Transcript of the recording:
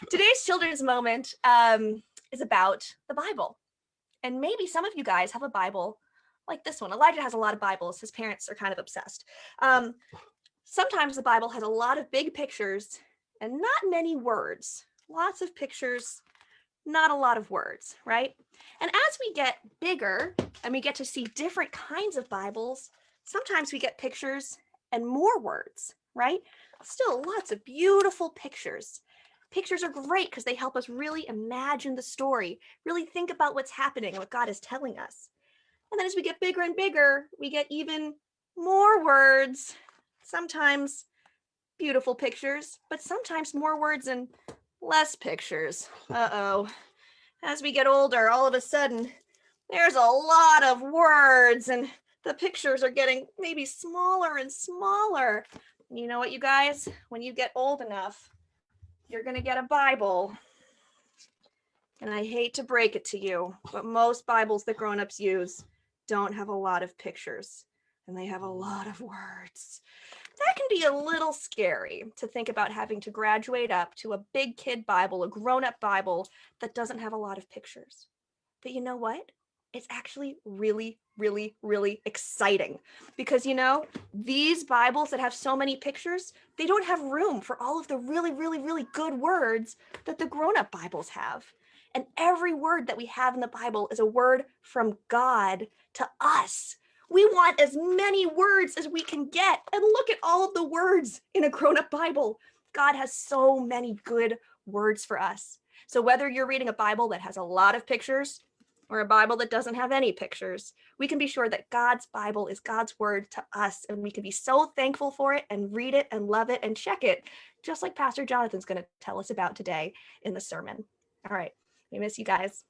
Today's children's moment is about the Bible. And maybe some of you guys have a Bible like this one. Elijah has a lot of Bibles. His parents are kind of obsessed. Um, Sometimes the Bible has a lot of big pictures and not many words. Lots of pictures, not a lot of words, right? And as we get bigger and we get to see different kinds of Bibles, sometimes we get pictures and more words, right? Still lots of beautiful pictures. Pictures are great because they help us really imagine the story, really think about what's happening and what God is telling us. And then as we get bigger and bigger, we get even more words, sometimes beautiful pictures, but sometimes more words and less pictures. Uh-oh. As we get older, all of a sudden, there's a lot of words and the pictures are getting maybe smaller and smaller. You know what, you guys? When you get old enough, you're going to get a Bible. And I hate to break it to you, but most Bibles that grown-ups use don't have a lot of pictures and they have a lot of words. That can be a little scary to think about having to graduate up to a big kid Bible, a grown-up Bible that doesn't have a lot of pictures. But you know what? It's actually really, really, really exciting because, these Bibles that have so many pictures, they don't have room for all of the really, really, really good words that the grown-up Bibles have. And every word that we have in the Bible is a word from God to us. We want as many words as we can get. And look at all of the words in a grown-up Bible. God has so many good words for us. So whether you're reading a Bible that has a lot of pictures or a Bible that doesn't have any pictures, we can be sure that God's Bible is God's word to us, and we can be so thankful for it and read it and love it and check it, just like Pastor Jonathan's going to tell us about today in the sermon. All right, we miss you guys.